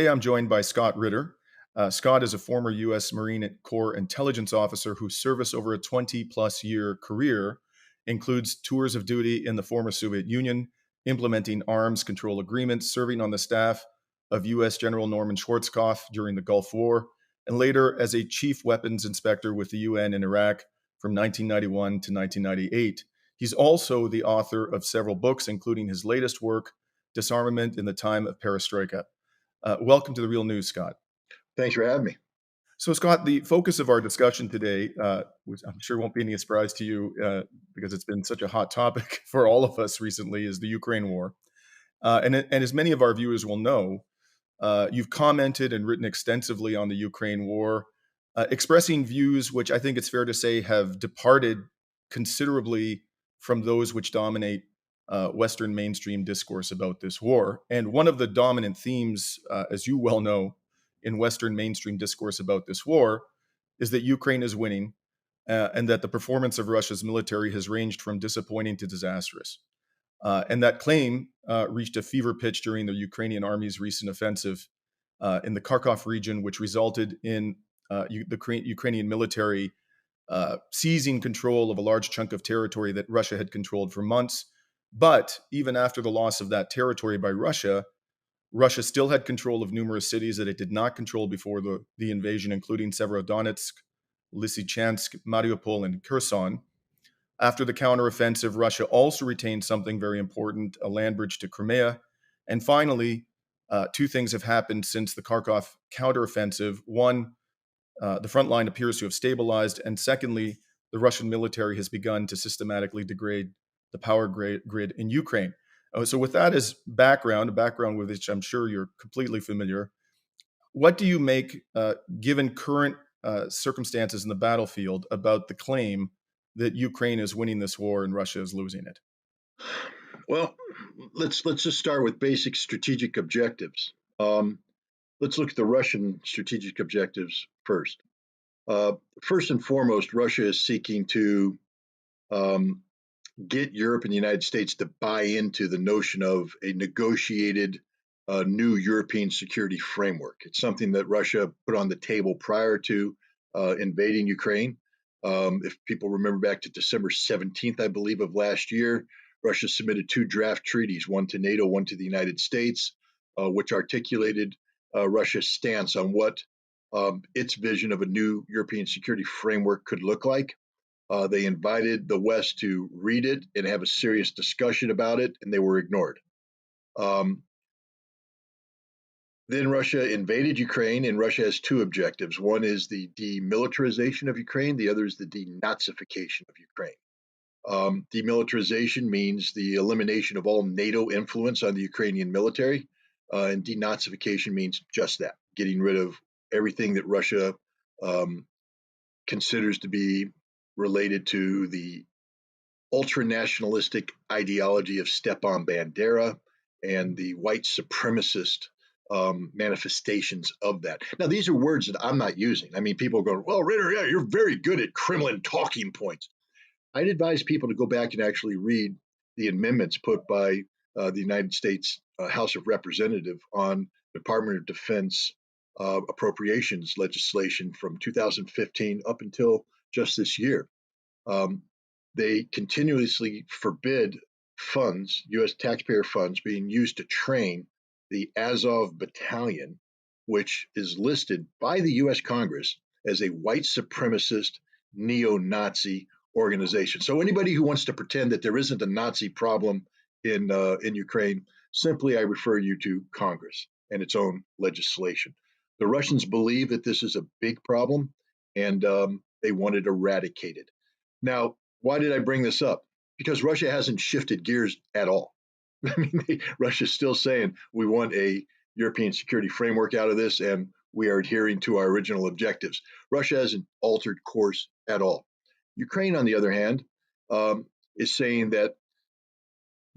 Today I'm joined by Scott Ritter. Scott is a former U.S. Marine Corps intelligence officer whose service over a 20-plus year career includes tours of duty in the former Soviet Union, implementing arms control agreements, serving on the staff of U.S. General Norman Schwarzkopf during the Gulf War, and later as a chief weapons inspector with the UN in Iraq from 1991 to 1998. He's also the author of several books, including his latest work, Disarmament in the Time of Perestroika. Welcome to The Real News, Scott. Thanks for having me. So, Scott, the focus of our discussion today, which I'm sure won't be any surprise to you because it's been such a hot topic for all of us recently, is the Ukraine war. And as many of our viewers will know, you've commented and written extensively on the Ukraine war, expressing views which I think it's fair to say have departed considerably from those which dominate Western mainstream discourse about this war. And one of the dominant themes, as you well know, in Western mainstream discourse about this war is that Ukraine is winning and that the performance of Russia's military has ranged from disappointing to disastrous. And that claim reached a fever pitch during the Ukrainian army's recent offensive in the Kharkov region, which resulted in the Ukrainian military seizing control of a large chunk of territory that Russia had controlled for months. But even after the loss of that territory by Russia, Russia still had control of numerous cities that it did not control before the invasion, including Severodonetsk, Lysychansk, Mariupol, and Kherson. After the counteroffensive, Russia also retained something very important, a land bridge to Crimea. And finally, two things have happened since the Kharkov counteroffensive. One, the front line appears to have stabilized. And secondly, the Russian military has begun to systematically degrade the power grid in Ukraine. So with that as background, a background with which I'm sure you're completely familiar, what do you make, given current circumstances in the battlefield, about the claim that Ukraine is winning this war and Russia is losing it? Well, let's just start with basic strategic objectives. Let's look at the Russian strategic objectives first. First and foremost, Russia is seeking to get Europe and the United States to buy into the notion of a negotiated new European security framework. It's something that Russia put on the table prior to invading Ukraine. If people remember back to December 17th, I believe, of last year, Russia submitted two draft treaties, one to NATO, one to the United States, which articulated Russia's stance on what its vision of a new European security framework could look like. They invited the West to read it and have a serious discussion about it, and they were ignored. Then Russia invaded Ukraine, and Russia has two objectives. One is the demilitarization of Ukraine. The other is the denazification of Ukraine. Demilitarization means the elimination of all NATO influence on the Ukrainian military, and denazification means just that, getting rid of everything that Russia considers to be related to the ultra-nationalistic ideology of Stepan Bandera and the white supremacist manifestations of that. Now, these are words that I'm not using. I mean, people go, well, Ritter, yeah, you're very good at Kremlin talking points. I'd advise people to go back and actually read the amendments put by the United States House of Representatives on Department of Defense appropriations legislation from 2015 up until just this year. They continuously forbid funds, U.S. taxpayer funds, being used to train the Azov Battalion, which is listed by the U.S. Congress as a white supremacist neo-Nazi organization. So anybody who wants to pretend that there isn't a Nazi problem in Ukraine, simply I refer you to Congress and its own legislation. The Russians believe that this is a big problem, and they want it eradicated. Now, why did I bring this up? Because Russia hasn't shifted gears at all. I mean, Russia's still saying we want a European security framework out of this, and we are adhering to our original objectives. Russia hasn't altered course at all. Ukraine, on the other hand, is saying that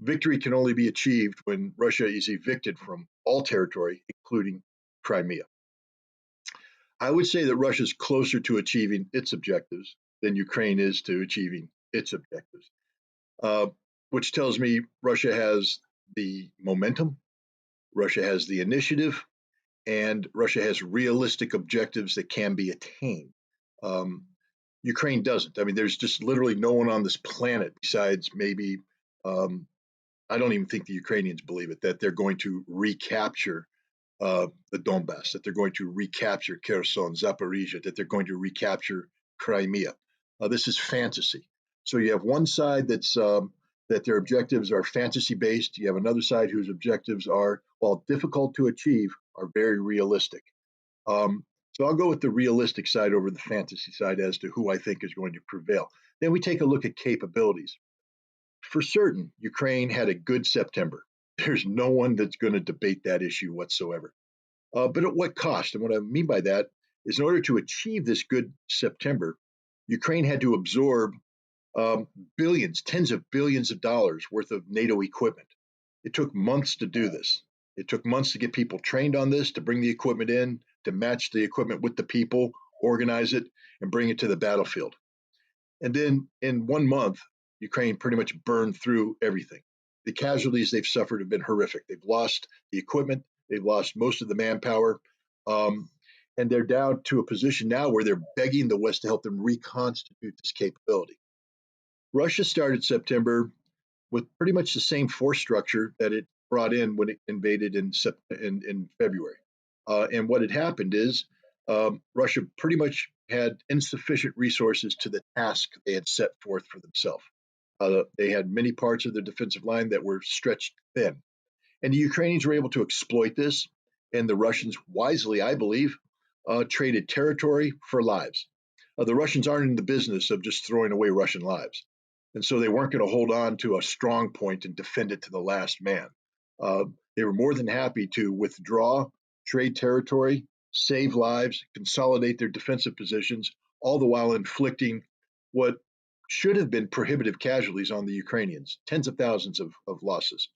victory can only be achieved when Russia is evicted from all territory, including Crimea. I would say that Russia is closer to achieving its objectives than Ukraine is to achieving its objectives, which tells me Russia has the momentum, Russia has the initiative, and Russia has realistic objectives that can be attained. Um, Ukraine doesn't. I mean, there's just literally no one on this planet besides maybe, um, I don't even think the Ukrainians believe it, that they're going to recapture the Donbass, that they're going to recapture Kherson, Zaporizhia, that they're going to recapture Crimea. This is fantasy. So you have one side that their objectives are fantasy based. You have another side whose objectives are, while difficult to achieve, are very realistic. Um, so I'll go with the realistic side over the fantasy side as to who I think is going to prevail. Then we take a look at capabilities. For certain, Ukraine had a good September. There's no one that's going to debate that issue whatsoever. But at what cost? And what I mean by that is in order to achieve this good September, Ukraine had to absorb um, billions, tens of billions of dollars worth of NATO equipment. It took months to do this. It took months to get people trained on this, to bring the equipment in, to match the equipment with the people, organize it, and bring it to the battlefield. And then in 1 month, Ukraine pretty much burned through everything. The casualties they've suffered have been horrific. They've lost the equipment, they've lost most of the manpower, um, and they're down to a position now where they're begging the West to help them reconstitute this capability. Russia started September with pretty much the same force structure that it brought in when it invaded in February. And what had happened is Russia pretty much had insufficient resources to the task they had set forth for themselves. They had many parts of their defensive line that were stretched thin. And the Ukrainians were able to exploit this, and the Russians wisely, I believe, traded territory for lives. The Russians aren't in the business of just throwing away Russian lives. And so they weren't going to hold on to a strong point and defend it to the last man. Uh, they were more than happy to withdraw, trade territory, save lives, consolidate their defensive positions, all the while inflicting what should have been prohibitive casualties on the Ukrainians, tens of thousands of losses.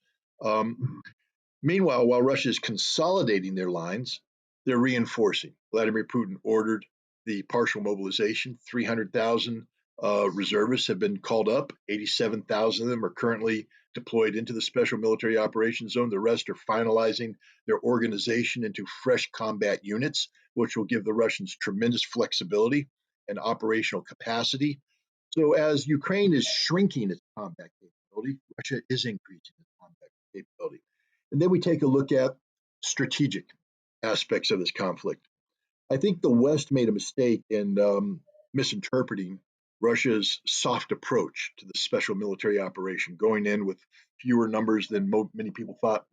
Meanwhile, while Russia is consolidating their lines, they're reinforcing. Vladimir Putin ordered the partial mobilization. 300,000 reservists have been called up. 87,000 of them are currently deployed into the Special Military Operations Zone. The rest are finalizing their organization into fresh combat units, which will give the Russians tremendous flexibility and operational capacity. So, as Ukraine is shrinking its combat capability, Russia is increasing its combat capability. And then we take a look at strategic aspects of this conflict. I think the West made a mistake in misinterpreting Russia's soft approach to the special military operation, going in with fewer numbers than many people thought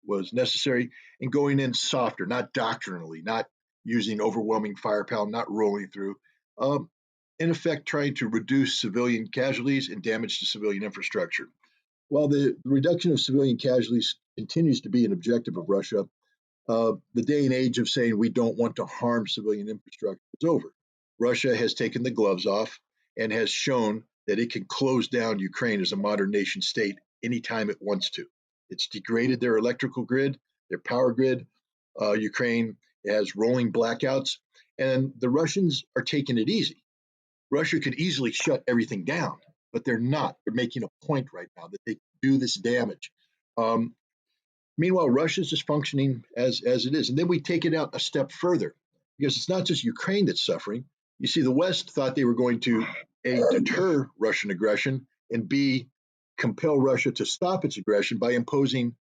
was necessary, and going in softer, not doctrinally, not using overwhelming firepower, not rolling through. Um, in effect, trying to reduce civilian casualties and damage to civilian infrastructure. While the reduction of civilian casualties continues to be an objective of Russia, the day and age of saying we don't want to harm civilian infrastructure is over. Russia has taken the gloves off and has shown that it can close down Ukraine as a modern nation state anytime it wants to. It's degraded their electrical grid, their power grid. Ukraine has rolling blackouts, and the Russians are taking it easy. Russia could easily shut everything down, but they're not. They're making a point right now that they do this damage. Um, Meanwhile, Russia's just functioning as it is. And then we take it out a step further because it's not just Ukraine that's suffering. You see, the West thought they were going to A, deter Russian aggression, and B, compel Russia to stop its aggression by imposing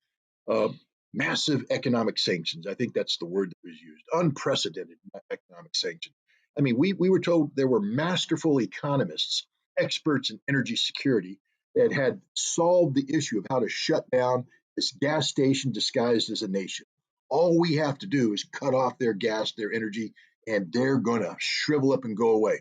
uh, massive economic sanctions. I think that's the word that was used, unprecedented economic sanctions. I mean, we were told there were masterful economists, experts in energy security that had solved the issue of how to shut down this gas station disguised as a nation. All we have to do is cut off their gas, their energy, and they're going to shrivel up and go away.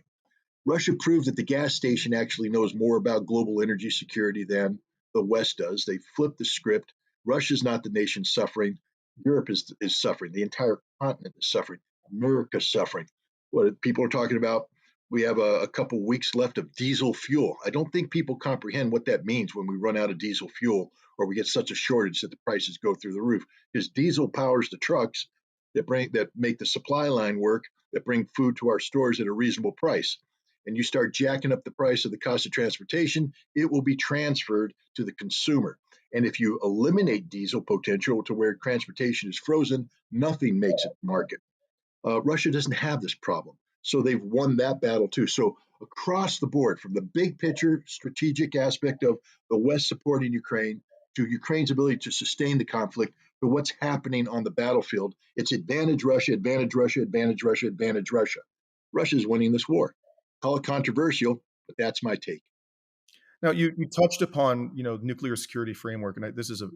Russia proved that the gas station actually knows more about global energy security than the West does. They flipped the script. Russia's not the nation suffering. Europe is suffering. The entire continent is suffering. America's suffering. What people are talking about, we have a couple weeks left of diesel fuel. I don't think people comprehend what that means when we run out of diesel fuel or we get such a shortage that the prices go through the roof. Because diesel powers the trucks that make the supply line work, that bring food to our stores at a reasonable price. And you start jacking up the price of the cost of transportation, it will be transferred to the consumer. And if you eliminate diesel potential to where transportation is frozen, nothing makes it to market. Russia doesn't have this problem. So they've won that battle too. So across the board, from the big picture strategic aspect of the West supporting Ukraine to Ukraine's ability to sustain the conflict to what's happening on the battlefield, it's advantage Russia, advantage Russia, advantage Russia, advantage Russia. Russia's winning this war. Call it controversial, but that's my take. Now, you touched upon, nuclear security framework, and this is a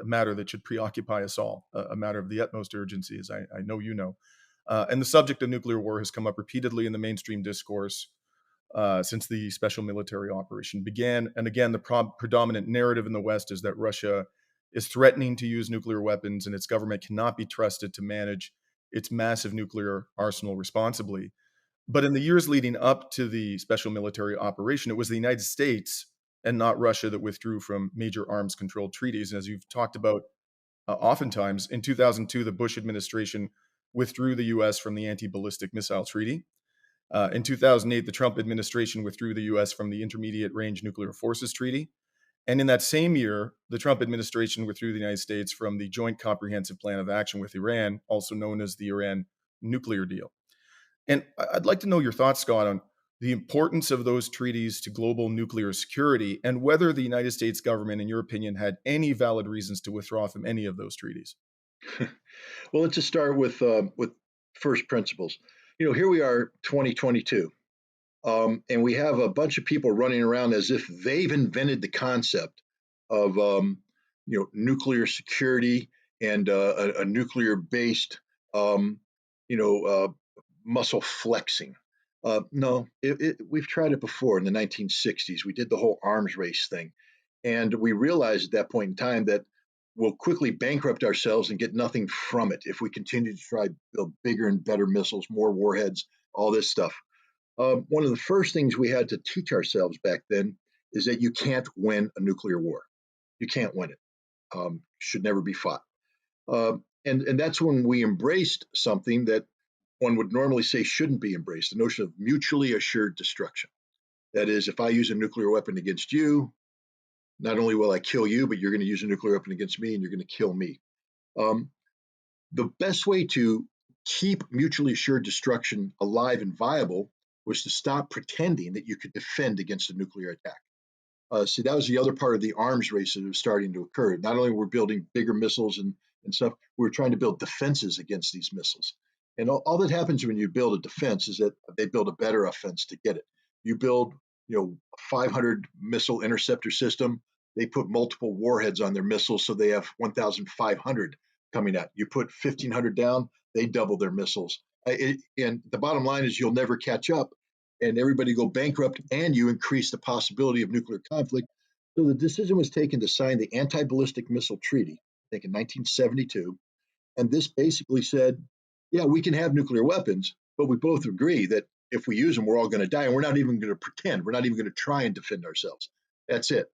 matter that should preoccupy us all, a matter of the utmost urgency, as I know you know. And the subject of nuclear war has come up repeatedly in the mainstream discourse since the special military operation began. And again, the predominant narrative in the West is that Russia is threatening to use nuclear weapons, and its government cannot be trusted to manage its massive nuclear arsenal responsibly. But in the years leading up to the special military operation, it was the United States and not Russia that withdrew from major arms control treaties. And as you've talked about oftentimes, in 2002, the Bush administration withdrew the US from the Anti Ballistic Missile Treaty. In 2008, the Trump administration withdrew the US from the Intermediate Range Nuclear Forces Treaty. And in that same year, the Trump administration withdrew the United States from the Joint Comprehensive Plan of Action with Iran, also known as the Iran nuclear deal. And I'd like to know your thoughts, Scott, on the importance of those treaties to global nuclear security and whether the United States government, in your opinion, had any valid reasons to withdraw from any of those treaties. Well, let's just start with first principles. Here we are, 2022. And we have a bunch of people running around as if they've invented the concept of nuclear security and a nuclear-based um, you know uh, muscle flexing. No, we've tried it before in the 1960s. We did the whole arms race thing, and we realized at that point in time that we'll quickly bankrupt ourselves and get nothing from it if we continue to try to build bigger and better missiles, more warheads, all this stuff. One of the first things we had to teach ourselves back then is that you can't win a nuclear war. You can't win it. Should never be fought. And that's when we embraced something that one would normally say shouldn't be embraced, the notion of mutually assured destruction. That is, if I use a nuclear weapon against you, not only will I kill you, but you're going to use a nuclear weapon against me and you're going to kill me. Um, the best way to keep mutually assured destruction alive and viable was to stop pretending that you could defend against a nuclear attack. See, that was the other part of the arms race that was starting to occur. Not only were we building bigger missiles and stuff, we were trying to build defenses against these missiles. And all that happens when you build a defense is that they build a better offense to get it. You build, a 500 missile interceptor system. They put multiple warheads on their missiles, so they have 1,500 coming at. You put 1,500 down, they double their missiles. And the bottom line is you'll never catch up and everybody go bankrupt, and you increase the possibility of nuclear conflict. So the decision was taken to sign the Anti Ballistic Missile Treaty, I think in 1972. And this basically said, yeah, we can have nuclear weapons, but we both agree that if we use them, we're all going to die. And we're not even going to pretend. We're not even going to try and defend ourselves. That's it.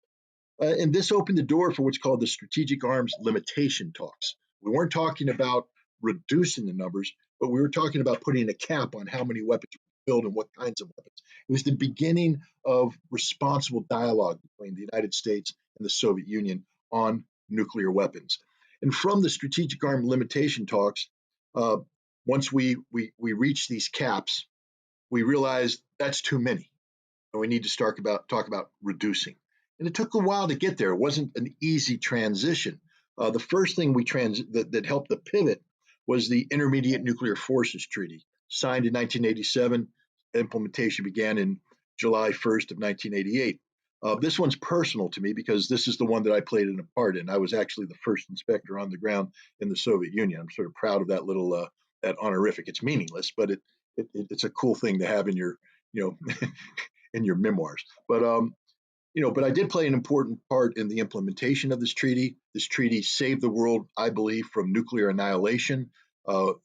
And this opened the door for what's called the strategic arms limitation talks. We weren't talking about reducing the numbers, but we were talking about putting a cap on how many weapons we build and what kinds of weapons. It was the beginning of responsible dialogue between the United States and the Soviet Union on nuclear weapons. And from the strategic arm limitation talks, uh, once we reached these caps, we realized that's too many and we need to talk about reducing. And it took a while to get there. It wasn't an easy transition. The first thing that helped the pivot was the Intermediate Nuclear Forces Treaty, signed in 1987. Implementation began in July 1st of 1988. This one's personal to me because this is the one that I played a part in. I was actually the first inspector on the ground in the Soviet Union. I'm sort of proud of that little that honorific. It's meaningless, but it's a cool thing to have in your you know in your memoirs. But I did play an important part in the implementation of this treaty. This treaty saved the world, I believe, from nuclear annihilation.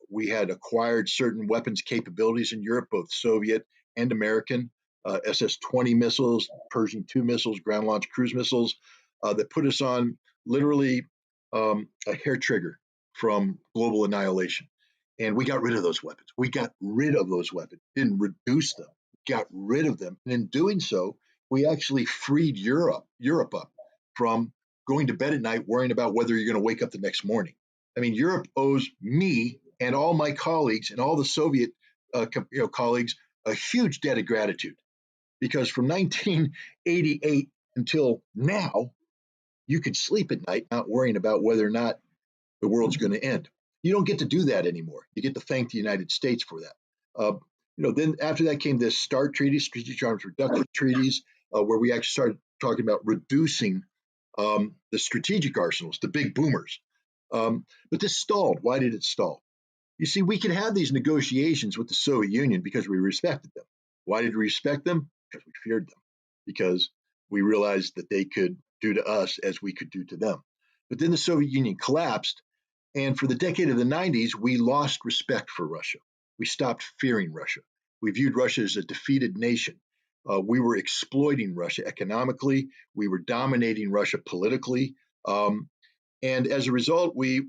We had acquired certain weapons capabilities in Europe, both Soviet and American, SS-20 missiles, Pershing II missiles, ground launch cruise missiles, that put us on literally a hair trigger from global annihilation. And we got rid of those weapons. We got rid of those weapons, didn't reduce them, got rid of them. And in doing so, we actually freed Europe up from going to bed at night worrying about whether you're going to wake up the next morning. I mean, Europe owes me and all my colleagues and all the Soviet colleagues a huge debt of gratitude because from 1988 until now, you could sleep at night not worrying about whether or not the world's going to end. You don't get to do that anymore. You get to thank the United States for that. Then after that came the START treaties, strategic arms reduction treaties, where we actually started talking about reducing the strategic arsenals, the big boomers. But this stalled. Why did it stall? You see, we could have these negotiations with the Soviet Union because we respected them. Why did we respect them? Because we feared them, because we realized that they could do to us as we could do to them. But then the Soviet Union collapsed, and for the decade of the 90s, we lost respect for Russia. We stopped fearing Russia. We viewed Russia as a defeated nation. We were exploiting Russia economically. We were dominating Russia politically. And as a result, we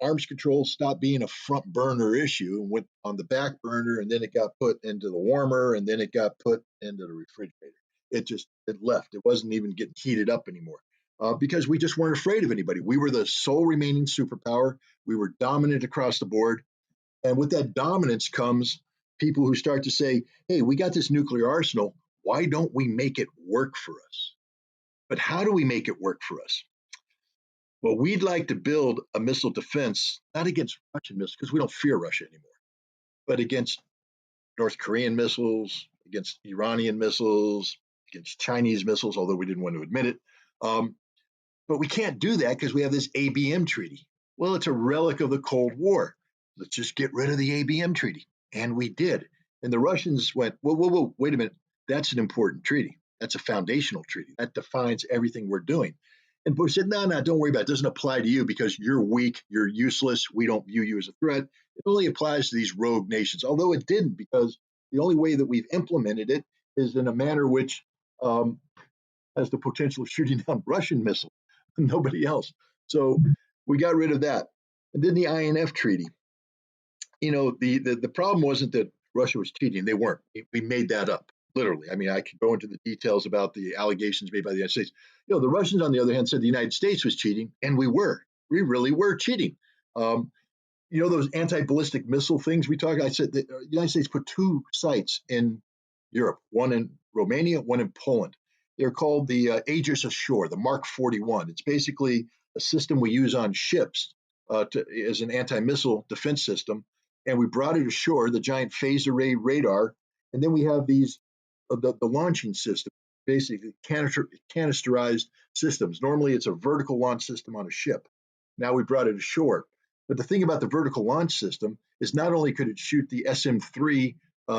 arms control stopped being a front burner issue and went on the back burner, and then it got put into the warmer, and then it got put into the refrigerator. It left. It wasn't even getting heated up anymore because we just weren't afraid of anybody. We were the sole remaining superpower. We were dominant across the board, and with that dominance comes people who start to say, "Hey, we got this nuclear arsenal. Why don't we make it work for us?" But how do we make it work for us? Well, we'd like to build a missile defense, not against Russian missiles, because we don't fear Russia anymore, but against North Korean missiles, against Iranian missiles, against Chinese missiles, although we didn't want to admit it. But we can't do that because we have this ABM treaty. Well, it's a relic of the Cold War. Let's just get rid of the ABM treaty. And we did. And the Russians went, whoa, whoa, whoa, wait a minute. That's an important treaty. That's a foundational treaty. That defines everything we're doing. And Bush said, no, don't worry about it. It doesn't apply to you because you're weak, you're useless. We don't view you as a threat. It only applies to these rogue nations, although it didn't, because the only way that we've implemented it is in a manner which has the potential of shooting down Russian missiles, nobody else. So we got rid of that. And then the INF treaty. The problem wasn't that Russia was cheating. They weren't. We made that up, literally. I mean, I could go into the details about the allegations made by the United States. The Russians, on the other hand, said the United States was cheating, and we were. We really were cheating. Those anti-ballistic missile things we talked. I said the United States put 2 sites in Europe, one in Romania, one in Poland. They're called the Aegis Ashore, the Mark 41. It's basically a system we use on ships as an anti-missile defense system. And we brought it ashore, the giant phased array radar. And then we have these, the launching system, basically canisterized systems. Normally it's a vertical launch system on a ship. Now we brought it ashore. But the thing about the vertical launch system is not only could it shoot the SM-3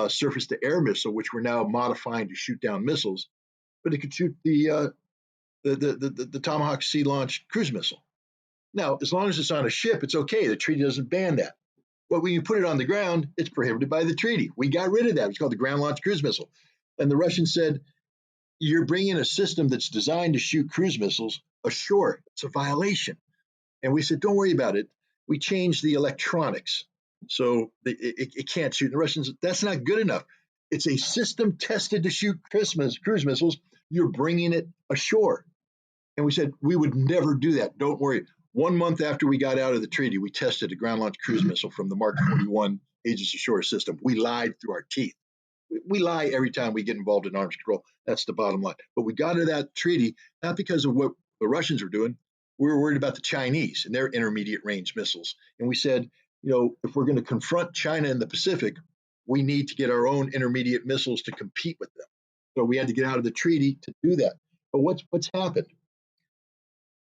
surface-to-air missile, which we're now modifying to shoot down missiles, but it could shoot the Tomahawk Sea-launched cruise missile. Now, as long as it's on a ship, it's okay. The treaty doesn't ban that. But when you put it on the ground, it's prohibited by the treaty. We got rid of that. It's called the ground-launched cruise missile. And the Russians said, you're bringing a system that's designed to shoot cruise missiles ashore. It's a violation. And we said, don't worry about it. We changed the electronics so it can't shoot. And the Russians, that's not good enough. It's a system tested to shoot cruise missiles. You're bringing it ashore. And we said, we would never do that. Don't worry. 1 month after we got out of the treaty, we tested a ground-launched cruise missile from the Mark 41 Aegis Ashore system. We lied through our teeth. We lie every time we get involved in arms control. That's the bottom line. But we got into that treaty not because of what the Russians were doing. We were worried about the Chinese and their intermediate range missiles. And we said, if we're going to confront China in the Pacific, we need to get our own intermediate missiles to compete with them. So we had to get out of the treaty to do that. But what's happened?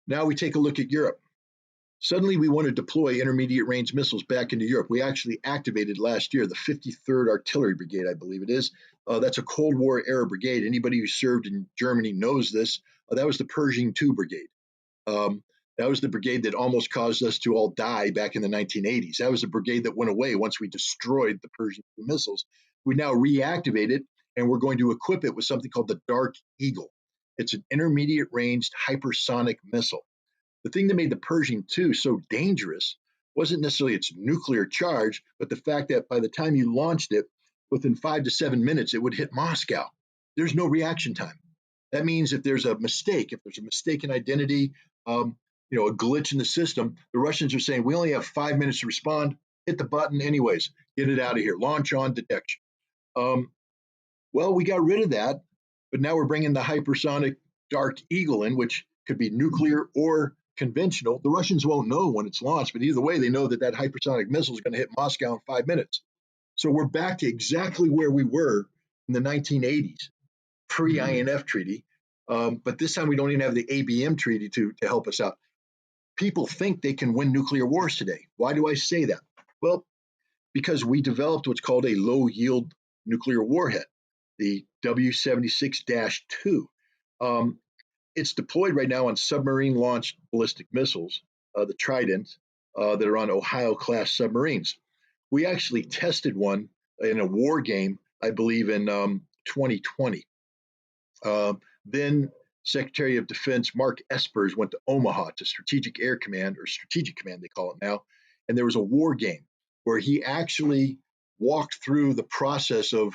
Now we take a look at Europe. Suddenly we want to deploy intermediate range missiles back into Europe. We actually activated last year the 53rd Artillery Brigade, I believe it is. That's a Cold War era brigade. Anybody who served in Germany knows this. That was the Pershing II Brigade. That was the brigade that almost caused us to all die back in the 1980s. That was the brigade that went away once we destroyed the Pershing II missiles. We now reactivate it, and we're going to equip it with something called the Dark Eagle. It's an intermediate ranged hypersonic missile. The thing that made the Pershing II so dangerous wasn't necessarily its nuclear charge, but the fact that by the time you launched it, within 5 to 7 minutes, it would hit Moscow. There's no reaction time. That means if there's a mistake, if there's a mistaken identity, um, a glitch in the system, the Russians are saying we only have 5 minutes to respond. Hit the button anyways. Get it out of here. Launch on detection. Um, well, we got rid of that, but now we're bringing the hypersonic Dark Eagle in, which could be nuclear or conventional. The Russians won't know when it's launched, but either way, they know that that hypersonic missile is going to hit Moscow in 5 minutes. So we're back to exactly where we were in the 1980s, pre INF treaty. But this time we don't even have the ABM treaty to help us out. People think they can win nuclear wars today. Why do I say that? Well, because we developed what's called a low yield nuclear warhead, the W76 2. Um, it's deployed right now on submarine launched ballistic missiles, the Trident, that are on Ohio class submarines. We actually tested one in a war game, I believe, in 2020. Then Secretary of Defense Mark Espers went to Omaha to Strategic Air Command, or Strategic Command, they call it now, and there was a war game where he actually walked through the process of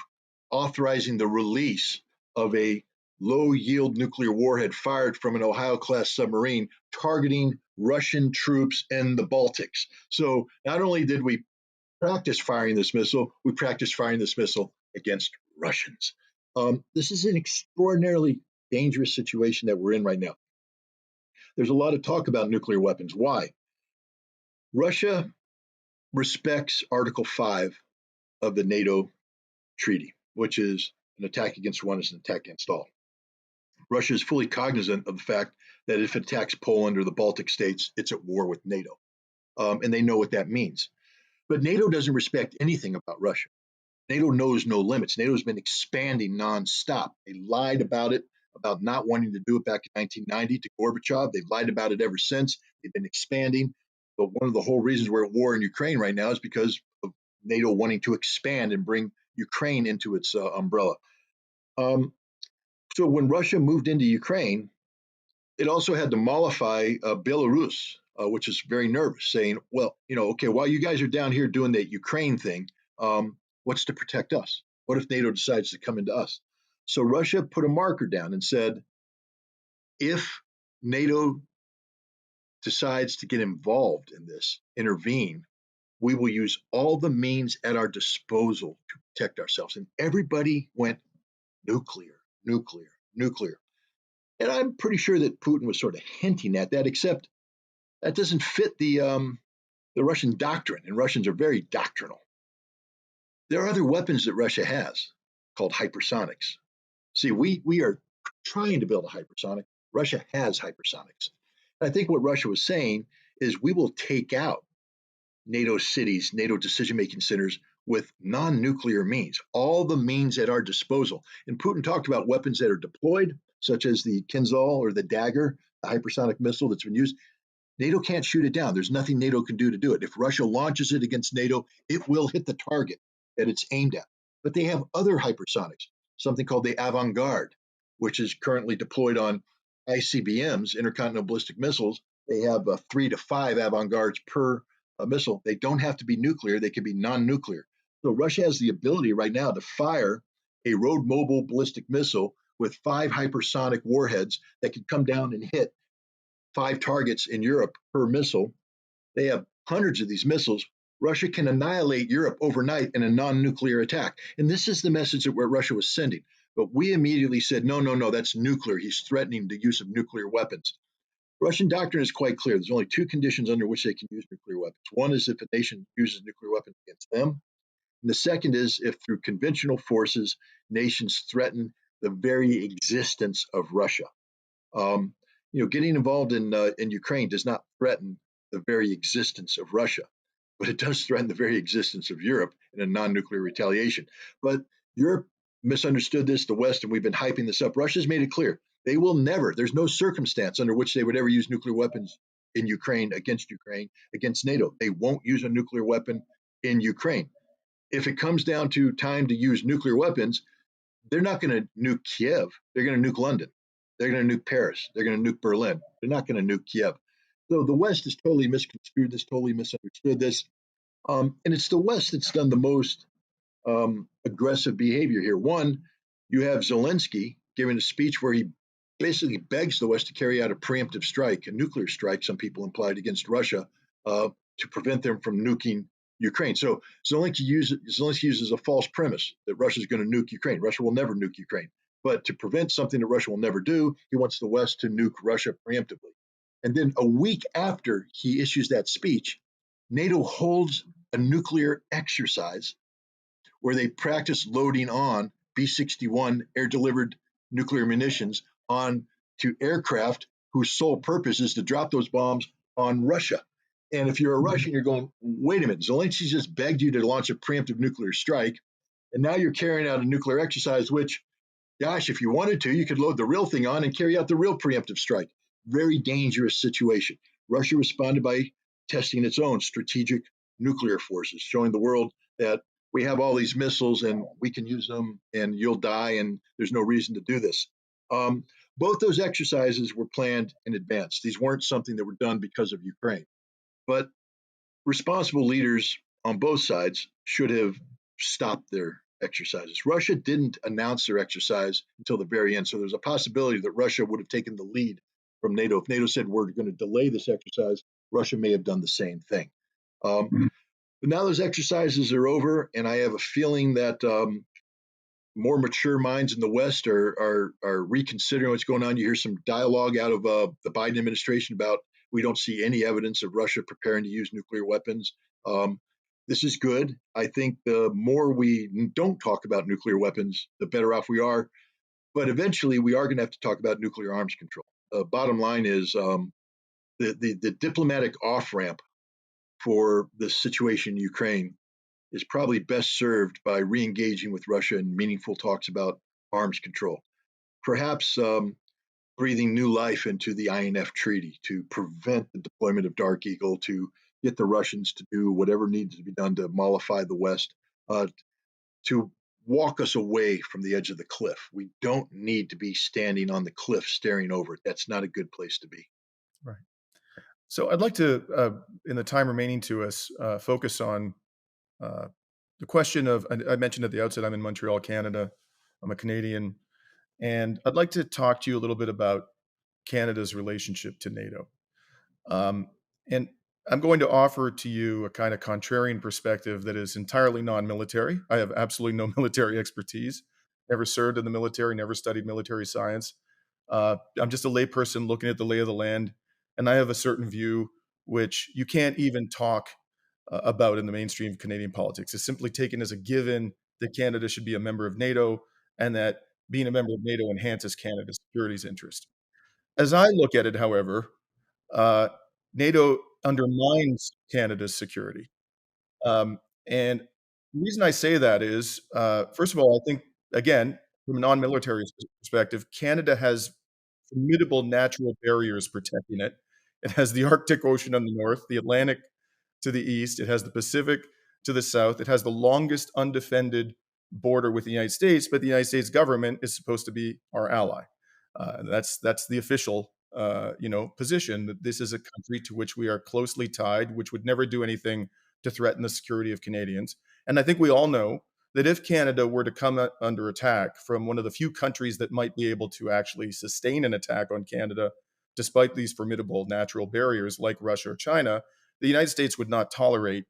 authorizing the release of a low yield nuclear warhead fired from an Ohio class submarine targeting Russian troops in the Baltics. So not only did we practice firing this missile, we practiced firing this missile against Russians. This is an extraordinarily dangerous situation that we're in right now. There's a lot of talk about nuclear weapons. Why? Russia respects Article 5 of the NATO treaty, which is an attack against one is an attack against all. Russia is fully cognizant of the fact that if it attacks Poland or the Baltic states, it's at war with NATO. And they know what that means. But NATO doesn't respect anything about Russia. NATO knows no limits. NATO's been expanding nonstop. They lied about it, about not wanting to do it back in 1990 to Gorbachev. They've lied about it ever since. They've been expanding. But one of the whole reasons we're at war in Ukraine right now is because of NATO wanting to expand and bring Ukraine into its umbrella. Um, so when Russia moved into Ukraine, it also had to mollify Belarus, which is very nervous, saying, well, okay, while you guys are down here doing that Ukraine thing, what's to protect us? What if NATO decides to come into us? So Russia put a marker down and said, if NATO decides to get involved in this, intervene, we will use all the means at our disposal to protect ourselves. And everybody went nuclear, nuclear, nuclear. And I'm pretty sure that Putin was sort of hinting at that, except that doesn't fit the Russian doctrine, and Russians are very doctrinal. There are other weapons that Russia has called hypersonics. See, we are trying to build a hypersonic. Russia has hypersonics. And I think what Russia was saying is we will take out NATO cities, NATO decision making centers with non nuclear means, all the means at our disposal. And Putin talked about weapons that are deployed, such as the Kinzhal or the Dagger, the hypersonic missile that's been used. NATO can't shoot it down. There's nothing NATO can do to do it. If Russia launches it against NATO, it will hit the target that it's aimed at. But they have other hypersonics, something called the Avant Garde, which is currently deployed on ICBMs, intercontinental ballistic missiles. They have 3 to 5 Avant Gardes per missile. They don't have to be nuclear, they can be non nuclear. So Russia has the ability right now to fire a road mobile ballistic missile with 5 hypersonic warheads that can come down and hit 5 targets in Europe per missile. They have hundreds of these missiles. Russia can annihilate Europe overnight in a non nuclear attack. And this is the message that Russia was sending. But we immediately said, no, no, no, that's nuclear. He's threatening the use of nuclear weapons. Russian doctrine is quite clear. There's only 2 conditions under which they can use nuclear weapons. One is if a nation uses nuclear weapons against them. And the second is if through conventional forces, nations threaten the very existence of Russia. Um, getting involved in Ukraine does not threaten the very existence of Russia, but it does threaten the very existence of Europe in a non-nuclear retaliation. But Europe misunderstood this, the West, and we've been hyping this up. Russia's made it clear they will never. There's no circumstance under which they would ever use nuclear weapons in Ukraine, against NATO. They won't use a nuclear weapon in Ukraine. If it comes down to time to use nuclear weapons, they're not going to nuke Kiev. They're going to nuke London. They're going to nuke Paris. They're going to nuke Berlin. They're not going to nuke Kiev. So the West has totally misconstrued this, totally misunderstood this. And it's the West that's done the most aggressive behavior here. One, you have Zelensky giving a speech where he basically begs the West to carry out a preemptive strike, a nuclear strike, some people implied, against Russia uh, to prevent them from nuking Ukraine. So Zelensky uses a false premise that Russia is going to nuke Ukraine. Russia will never nuke Ukraine. But to prevent something that Russia will never do, he wants the West to nuke Russia preemptively. And then a week after he issues that speech, NATO holds a nuclear exercise where they practice loading on B-61 air-delivered nuclear munitions on to aircraft whose sole purpose is to drop those bombs on Russia. And if you're a Russian, you're going, wait a minute, Zelensky just begged you to launch a preemptive nuclear strike, and now you're carrying out a nuclear exercise, which, gosh, if you wanted to, you could load the real thing on and carry out the real preemptive strike. Very dangerous situation. Russia responded by testing its own strategic nuclear forces, showing the world that we have all these missiles and we can use them and you'll die and there's no reason to do this. Um, both those exercises were planned in advance. These weren't something that were done because of Ukraine. But responsible leaders on both sides should have stopped their exercises. Russia didn't announce their exercise until the very end. So there's a possibility that Russia would have taken the lead from NATO. If NATO said we're going to delay this exercise, Russia may have done the same thing. But now those exercises are over, and I have a feeling that more mature minds in the West are reconsidering what's going on. You hear some dialogue out of the Biden administration about we don't see any evidence of Russia preparing to use nuclear weapons. This is good. I think the more we don't talk about nuclear weapons, the better off we are. But eventually, we are going to have to talk about nuclear arms control. Bottom line is the diplomatic off ramp for the situation in Ukraine is probably best served by re-engaging with Russia in meaningful talks about arms control. Perhaps breathing new life into the INF Treaty to prevent the deployment of Dark Eagle, to get the Russians to do whatever needs to be done to mollify the West, to walk us away from the edge of the cliff. We don't need to be standing on the cliff staring over it. That's not a good place to be. Right. So I'd like to, in the time remaining to us, focus on the question of, I mentioned at the outset, I'm in Montreal, Canada. I'm a Canadian. And I'd like to talk to you a little bit about Canada's relationship to NATO. Um, and I'm going to offer to you a kind of contrarian perspective that is entirely non-military. I have absolutely no military expertise, never served in the military, never studied military science. I'm just a layperson looking at the lay of the land, and I have a certain view which you can't even talk about in the mainstream of Canadian politics. It's simply taken as a given that Canada should be a member of NATO and that being a member of NATO enhances Canada's security's interest. As I look at it, however, uh, NATO undermines Canada's security. And the reason I say that is, first of all, I think, again, from a non-military perspective, Canada has formidable natural barriers protecting it. It has the Arctic Ocean on the north, the Atlantic to the east, it has the Pacific to the south, it has the longest undefended border with the United States, but the United States government is supposed to be our ally. That's the official position, that this is a country to which we are closely tied, which would never do anything to threaten the security of Canadians. And I think we all know that if Canada were to come under attack from one of the few countries that might be able to actually sustain an attack on Canada, despite these formidable natural barriers like Russia or China, the United States would not tolerate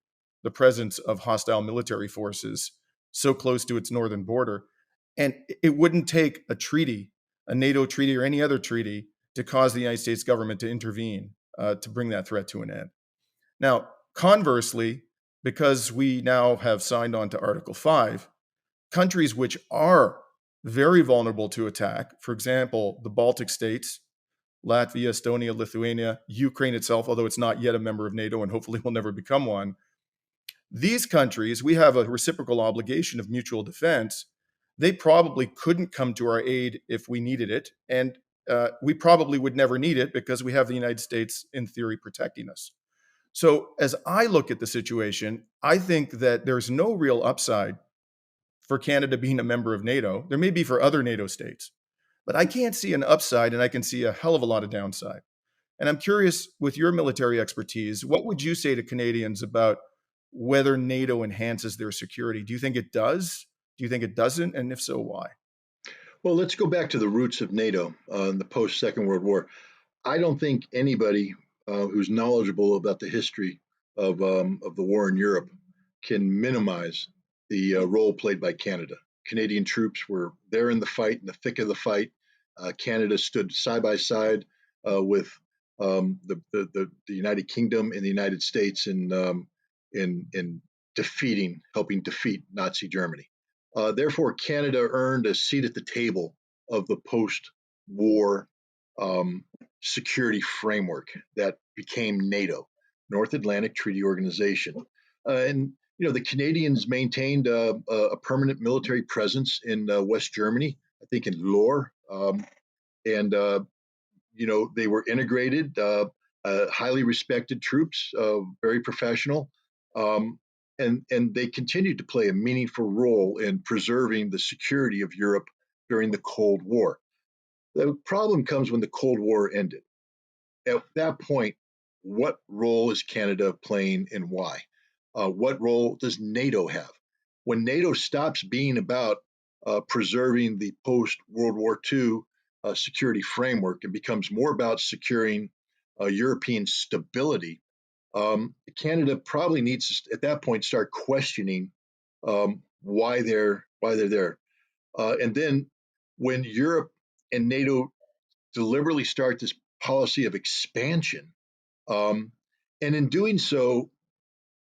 the presence of hostile military forces so close to its northern border. And it wouldn't take a treaty, a NATO treaty or any other treaty, to cause the United States government to intervene to bring that threat to an end. Now, conversely, because we now have signed on to Article 5, countries which are very vulnerable to attack, for example, the Baltic states, Latvia, Estonia, Lithuania, Ukraine itself, although it's not yet a member of NATO and hopefully will never become one, these countries, we have a reciprocal obligation of mutual defense. They probably couldn't come to our aid if we needed it. And we probably would never need it because we have the United States, in theory, protecting us. So as I look at the situation, I think that there's no real upside for Canada being a member of NATO. There may be for other NATO states, but I can't see an upside and I can see a hell of a lot of downside. And I'm curious, with your military expertise, what would you say to Canadians about whether NATO enhances their security? Do you think it does? Do you think it doesn't? And if so, why? Well, let's go back to the roots of NATO in the post Second World War. I don't think anybody who's knowledgeable about the history of the war in Europe can minimize the role played by Canada. Canadian troops were there in the fight, in the thick of the fight. Canada stood side by side with the United Kingdom and the United States in helping defeat Nazi Germany. Therefore, Canada earned a seat at the table of the post-war um, security framework that became NATO, North Atlantic Treaty Organization. And the Canadians maintained a permanent military presence in West Germany, I think in Lohr, and they were integrated, highly respected troops, very professional, um, and they continued to play a meaningful role in preserving the security of Europe during the Cold War. The problem comes when the Cold War ended. At that point, what role is Canada playing and why? What role does NATO have? When NATO stops being about preserving the post World War II security framework and becomes more about securing European stability, Canada probably needs to, at that point, start questioning why they're there. And then when Europe and NATO deliberately start this policy of expansion, um, and in doing so,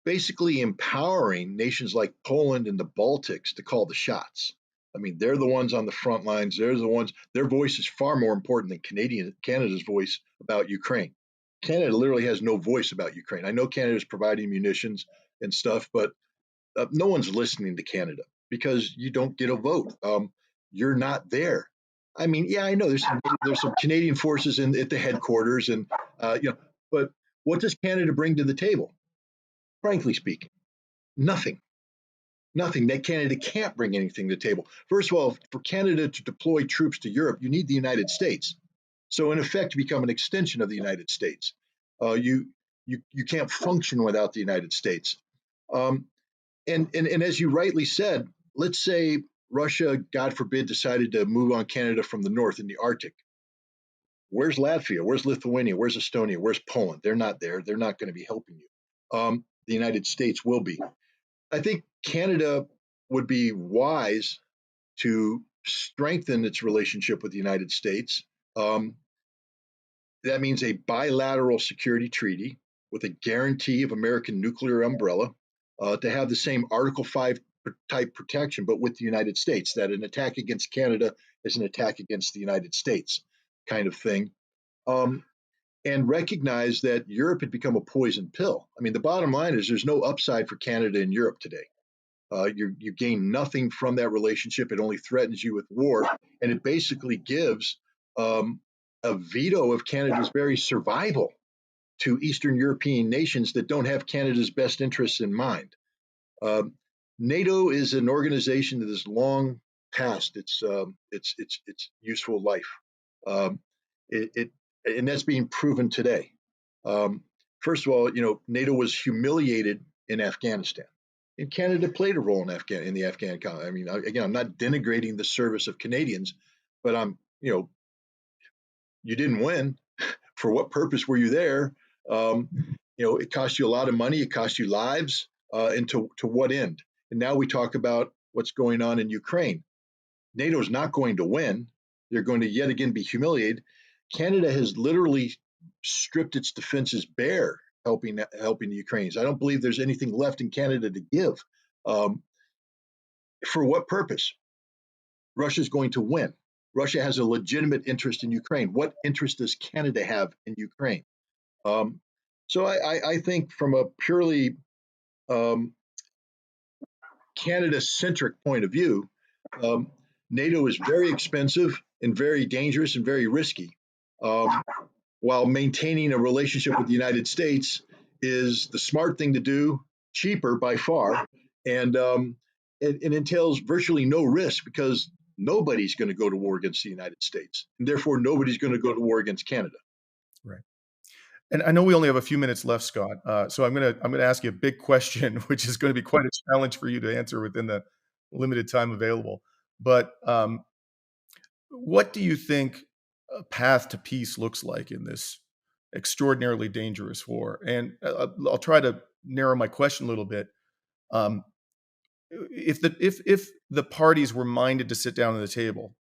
basically empowering nations like Poland and the Baltics to call the shots. I mean, they're the ones on the front lines. They're the ones. Their voice is far more important than Canada's voice about Ukraine. Canada literally has no voice about Ukraine. I know Canada is providing munitions and stuff, but no one's listening to Canada because you don't get a vote. You're not there. I mean, yeah, I know there's some Canadian forces at the headquarters, and but what does Canada bring to the table? Frankly speaking, nothing. Nothing. That Canada can't bring anything to the table. First of all, for Canada to deploy troops to Europe, you need the United States. So in effect, you become an extension of the United States. You can't function without the United States. Um, and as you rightly said, let's say Russia, God forbid, decided to move on Canada from the north in the Arctic. Where's Latvia? Where's Lithuania? Where's Estonia? Where's Poland? They're not there. They're not going to be helping you. The United States will be. I think Canada would be wise to strengthen its relationship with the United States. Um, that means a bilateral security treaty with a guarantee of American nuclear umbrella to have the same Article 5 type protection, but with the United States, that an attack against Canada is an attack against the United States kind of thing. Um, and recognize that Europe had become a poison pill. I mean, the bottom line is there's no upside for Canada and Europe today. You gain nothing from that relationship. It only threatens you with war, and it basically gives um, a veto of Canada's very survival to Eastern European nations that don't have Canada's best interests in mind. Um, NATO is an organization that has long past its useful life. Um, it and that's being proven today. Um, First of all, NATO was humiliated in Afghanistan, and Canada played a role in the Afghan. I mean, again, I'm not denigrating the service of Canadians, but you didn't win. For what purpose were you there? Um, it cost you a lot of money. It cost you lives. And to what end? And now we talk about what's going on in Ukraine. NATO's not going to win. They're going to yet again be humiliated. Canada has literally stripped its defenses bare, helping the Ukrainians. I don't believe there's anything left in Canada to give. Um, for what purpose? Russia's going to win. Russia has a legitimate interest in Ukraine. What interest does Canada have in Ukraine? Um, so I think from a purely um, Canada centric point of view, um, NATO is very expensive and very dangerous and very risky, um, while maintaining a relationship with the United States is the smart thing to do, cheaper by far, and it entails virtually no risk because nobody's going to go to war against the United States, and therefore nobody's going to go to war against Canada. Right. And I know we only have a few minutes left, Scott. So I'm gonna ask you a big question, which is going to be quite a challenge for you to answer within the limited time available. But What do you think a path to peace looks like in this extraordinarily dangerous war? And I'll try to narrow my question a little bit. Um, if the parties were minded to sit down at the table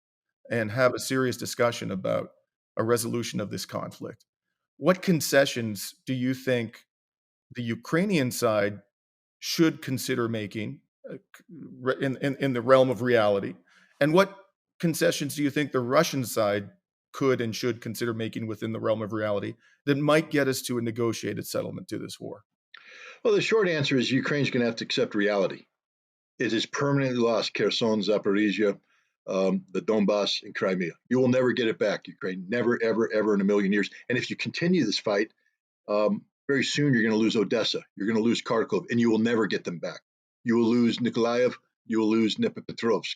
and have a serious discussion about a resolution of this conflict, what concessions do you think the Ukrainian side should consider making in the realm of reality? And what concessions do you think the Russian side could and should consider making within the realm of reality that might get us to a negotiated settlement to this war? Well, the short answer is Ukraine's going to have to accept reality. It has permanently lost Kherson, Zaporizhia, the Donbass, and Crimea. You will never get it back, Ukraine. Never, ever, ever in a million years. And if you continue this fight, very soon you're going to lose Odessa. You're going to lose Kharkov, and you will never get them back. You will lose Nikolaev. You will lose Dnipropetrovsk.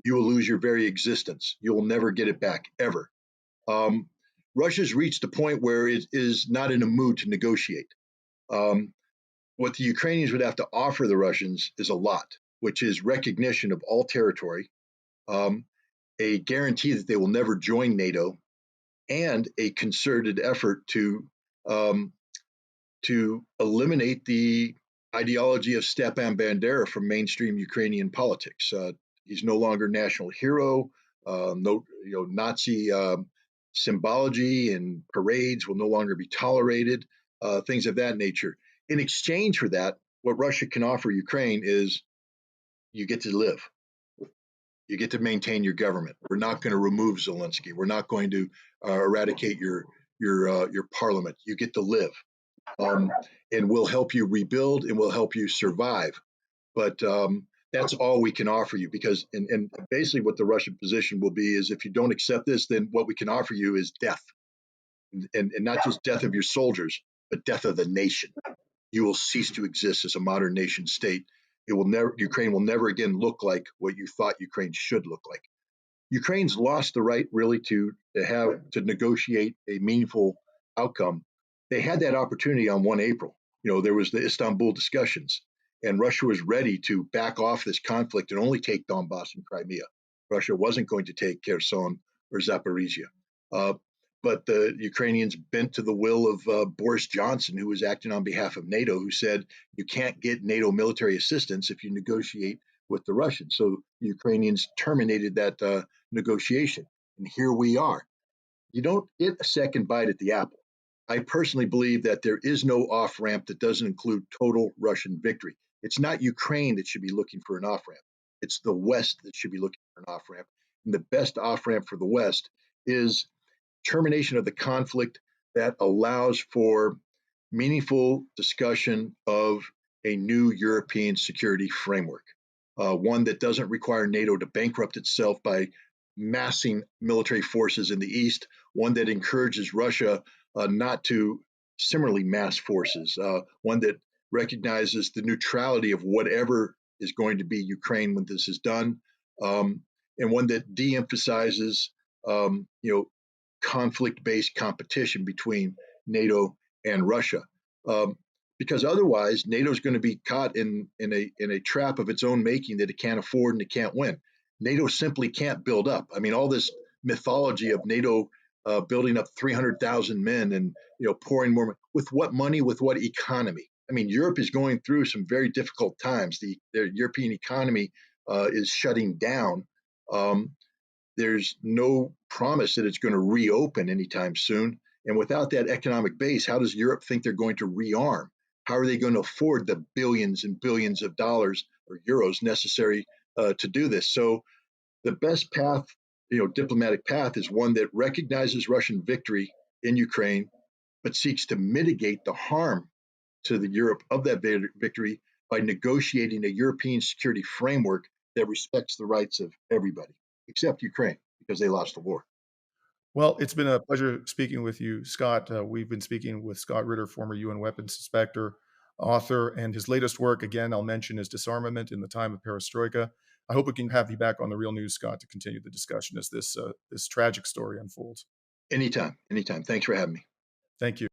You will lose your very existence. You will never get it back, ever. Um, Russia's reached a point where it is not in a mood to negotiate. Um, what the Ukrainians would have to offer the Russians is a lot, which is recognition of all territory, um, a guarantee that they will never join NATO, and a concerted effort um, to eliminate the ideology of Stepan Bandera from mainstream Ukrainian politics. He's no longer national hero. No, Nazi symbology and parades will no longer be tolerated. Things of that nature. In exchange for that, what Russia can offer Ukraine is you get to live. You get to maintain your government. We're not going to remove Zelensky. We're not going to eradicate your parliament. You get to live, um, and we'll help you rebuild and we'll help you survive. But that's all we can offer you because, and basically, what the Russian position will be is if you don't accept this, then what we can offer you is death, and not just death of your soldiers, but death of the nation. You will cease to exist as a modern nation state. It will never, Ukraine will never again look like what you thought Ukraine should look like. Ukraine's lost the right really to negotiate a meaningful outcome. They had that opportunity on 1 April. There was the Istanbul discussions, and Russia was ready to back off this conflict and only take Donbass and Crimea. Russia wasn't going to take Kherson or Zaporizhia. Uh, but the Ukrainians bent to the will of Boris Johnson, who was acting on behalf of NATO, who said you can't get NATO military assistance if you negotiate with the Russians. So the Ukrainians terminated that negotiation. And here we are. You don't get a second bite at the apple. I personally believe that there is no off ramp that doesn't include total Russian victory. It's not Ukraine that should be looking for an off ramp. It's the West that should be looking for an off ramp. And the best off ramp for the West is termination of the conflict that allows for meaningful discussion of a new European security framework, one that doesn't require NATO to bankrupt itself by massing military forces in the East, one that encourages Russia not to similarly mass forces, one that recognizes the neutrality of whatever is going to be Ukraine when this is done, um, and one that de-emphasizes, conflict-based competition between NATO and Russia. Um, because otherwise, NATO is going to be caught in a trap of its own making that it can't afford and it can't win. NATO simply can't build up. I mean, all this mythology of NATO building up 300,000 men and pouring more with what money, with what economy. I mean, Europe is going through some very difficult times. The European economy is shutting down. Um, there's no promise that it's going to reopen anytime soon. And without that economic base, how does Europe think they're going to rearm? How are they going to afford the billions and billions of dollars or euros necessary to do this? So the best path, diplomatic path, is one that recognizes Russian victory in Ukraine, but seeks to mitigate the harm to the Europe of that victory by negotiating a European security framework that respects the rights of everybody, except Ukraine, because they lost the war. Well, it's been a pleasure speaking with you, Scott. We've been speaking with Scott Ritter, former UN weapons inspector, author, and his latest work, again, I'll mention, is Disarmament in the Time of Perestroika. I hope we can have you back on the Real News, Scott, to continue the discussion as this tragic story unfolds. Anytime, anytime. Thanks for having me. Thank you.